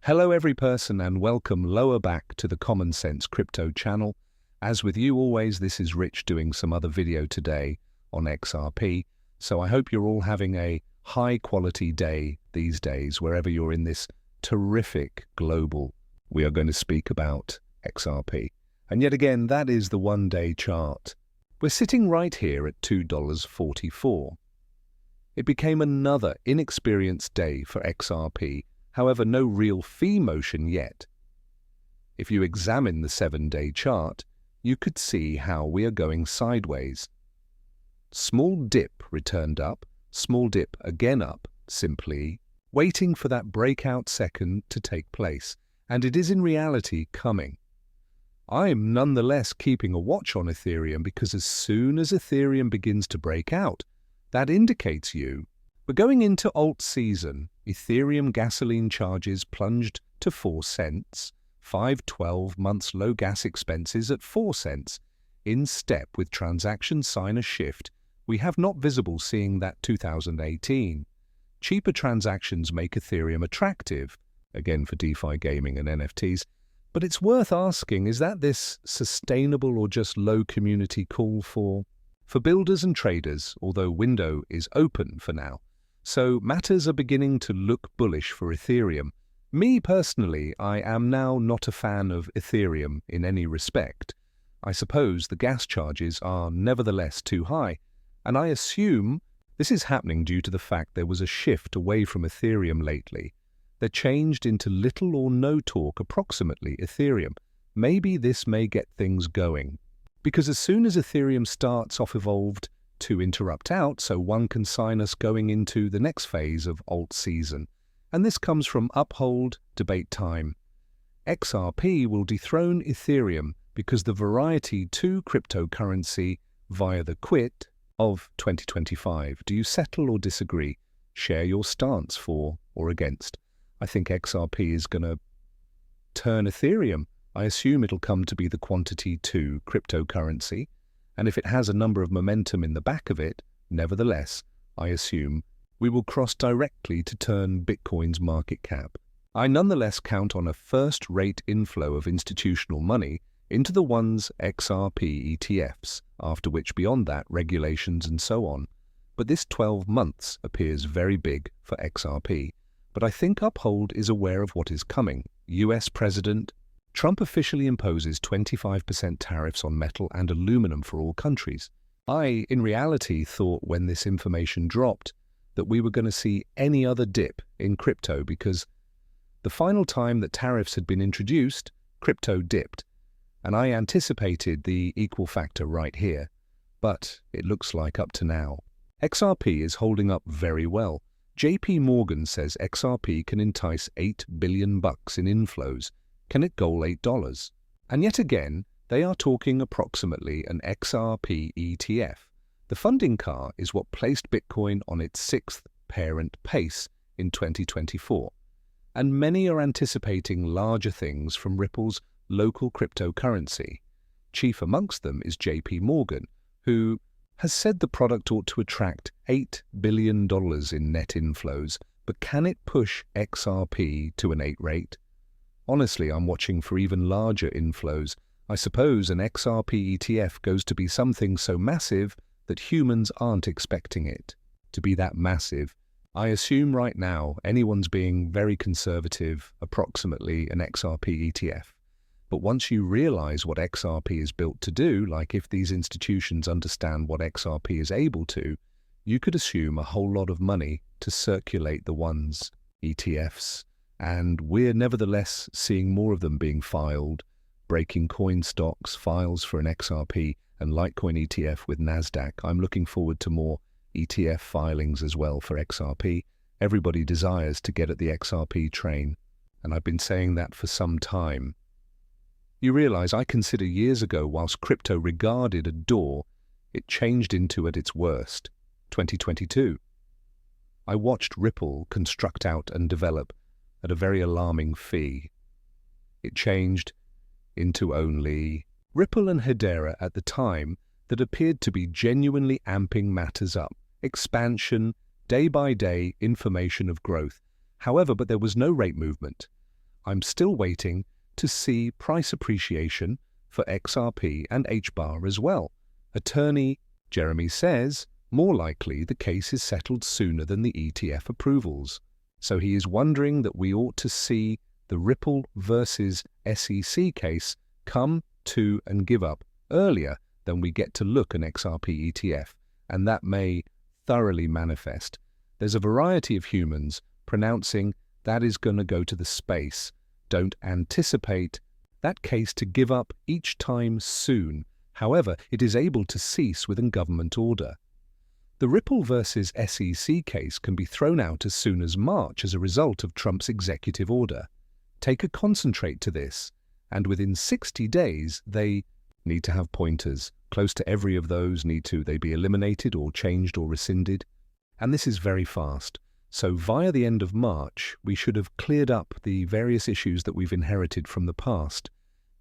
Hello every person and welcome lower back to the Common Sense Crypto channel. As with you always, this is Rich doing some other video today on XRP. So I hope you're all having a high quality day these days, wherever you're in this terrific global. We are going to speak about XRP. And yet again, that is the one-day chart. We're sitting right here at $2.44. It became another inexperienced day for XRP. However, no real fee motion yet. If you examine the 7-day chart, you could see how we are going sideways. Small dip returned up, small dip again up, simply waiting for that breakout second to take place, and it is in reality coming. I am nonetheless keeping a watch on Ethereum because as soon as Ethereum begins to break out, that indicates we're going into alt season. Ethereum gasoline charges plunged to 4 cents, 5-12 months low gas expenses at 4 cents. In step with transaction sign a shift we have not visible seeing that 2018. Cheaper transactions make Ethereum attractive, again for DeFi gaming and NFTs, but it's worth asking, is that this sustainable or just low community call for builders and traders, although window is open for now. So matters are beginning to look bullish for Ethereum. Me personally, I am now not a fan of Ethereum in any respect. I suppose the gas charges are nevertheless too high, and I assume this is happening due to the fact there was a shift away from Ethereum lately. They changed into little or no talk approximately Ethereum. Maybe this may get things going. Because as soon as Ethereum starts off evolved to interrupt out, so one can sign us going into the next phase of alt season. And this comes from Uphold Debate Time. XRP will dethrone Ethereum because the Variety 2 cryptocurrency via the quit of 2025. Do you settle or disagree? Share your stance for or against. I think XRP is going to turn Ethereum. I assume it'll come to be the quantity 2 cryptocurrency, and if it has a number of momentum in the back of it, nevertheless, I assume we will cross directly to turn Bitcoin's market cap. I nonetheless count on a first-rate inflow of institutional money into the one's XRP ETFs, after which beyond that regulations and so on. But this 12 months appears very big for XRP. But I think Uphold is aware of what is coming. US President Trump officially imposes 25% tariffs on metal and aluminum for all countries. I, in reality, thought when this information dropped that we were going to see any other dip in crypto because the final time that tariffs had been introduced, crypto dipped. And I anticipated the equal factor right here. But it looks like up to now, XRP is holding up very well. JP Morgan says XRP can entice $8 billion in inflows. Can it goal $8? And yet again, they are talking approximately an XRP ETF. The funding car is what placed Bitcoin on its 6th parent pace in 2024. And many are anticipating larger things from Ripple's local cryptocurrency. Chief amongst them is JP Morgan, who has said the product ought to attract $8 billion in net inflows, but can it push XRP to an 8 rate? Honestly, I'm watching for even larger inflows. I suppose an XRP ETF goes to be something so massive that humans aren't expecting it to be that massive. I assume right now anyone's being very conservative, approximately an XRP ETF. But once you realize what XRP is built to do, like if these institutions understand what XRP is able to, you could assume a whole lot of money to circulate the ones ETFs. And we're nevertheless seeing more of them being filed, breaking coin stocks, files for an XRP and Litecoin ETF with NASDAQ. I'm looking forward to more ETF filings as well for XRP. Everybody desires to get at the XRP train, and I've been saying that for some time. You realize I consider years ago, whilst crypto regarded a door, it changed into at its worst, 2022. I watched Ripple construct out and develop at a very alarming fee. It changed into only Ripple and Hedera at the time that appeared to be genuinely amping matters up. Expansion, day-by-day information of growth. However, but there was no rate movement. I'm still waiting to see price appreciation for XRP and HBAR as well. Attorney Jeremy says more likely the case is settled sooner than the ETF approvals. So he is wondering that we ought to see the Ripple versus SEC case come to and give up earlier than we get to look an XRP ETF, and that may thoroughly manifest. There's a variety of humans pronouncing that is going to go to the space. Don't anticipate that case to give up each time soon. However, it is able to cease within government order. The Ripple versus SEC case can be thrown out as soon as March as a result of Trump's executive order. Take a concentrate to this, and within 60 days they need to have pointers. Close to every of those need to they be eliminated or changed or rescinded. And this is very fast. So via the end of March, we should have cleared up the various issues that we've inherited from the past.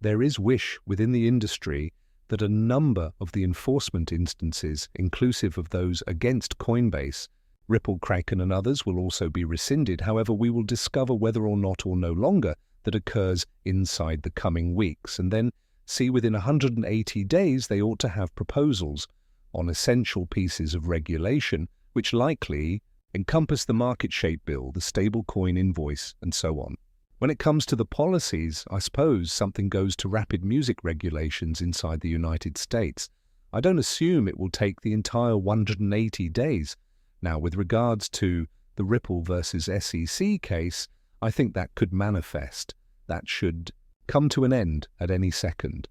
There is wish within the industry that a number of the enforcement instances, inclusive of those against Coinbase, Ripple, Kraken and others, will also be rescinded. However, we will discover whether or not or no longer that occurs inside the coming weeks, and then see within 180 days they ought to have proposals on essential pieces of regulation, which likely encompass the market shape bill, the stablecoin invoice, and so on. When it comes to the policies, I suppose something goes to rapid music regulations inside the United States. I don't assume it will take the entire 180 days. Now, with regards to the Ripple versus SEC case, I think that could manifest. That should come to an end at any second.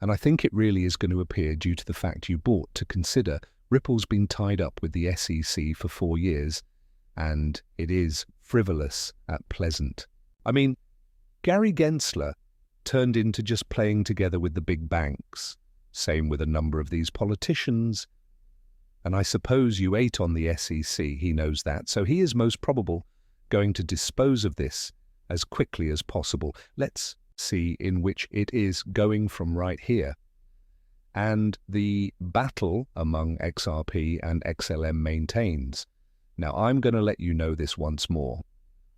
And I think it really is going to appear due to the fact you bought to consider Ripple's been tied up with the SEC for 4 years, and it is frivolous at present. I mean, Gary Gensler turned into just playing together with the big banks. Same with a number of these politicians. And I suppose you ate on the SEC, he knows that, so he is most probable going to dispose of this as quickly as possible. Let's see in which it is going from right here. And the battle among XRP and XLM maintains. Now, I'm going to let you know this once more.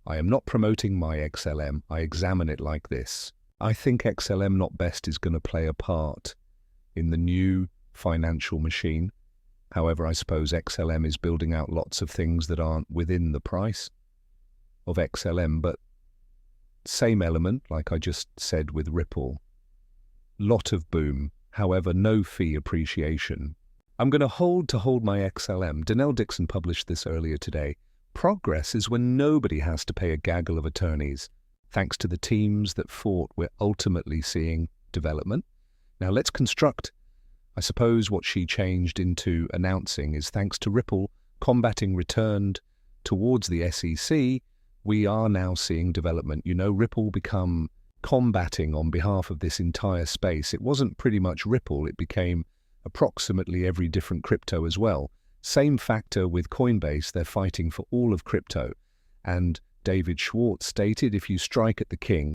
I am not promoting my XLM. I examine it like this. I think XLM not best is going to play a part in the new financial machine. However, I suppose XLM is building out lots of things that aren't within the price of XLM, but same element, like I just said with Ripple. Lot of boom, however, no fee appreciation. I'm going to hold my XLM. Donnell Dixon published this earlier today. Progress is when nobody has to pay a gaggle of attorneys. Thanks to the teams that fought, we're ultimately seeing development. Now let's construct. I suppose what she changed into announcing is thanks to Ripple combating returned towards the SEC, we are now seeing development. You know, Ripple become combating on behalf of this entire space. It wasn't pretty much Ripple, it became approximately every different crypto as well. Same factor with Coinbase, they're fighting for all of crypto. And David Schwartz stated, if you strike at the king,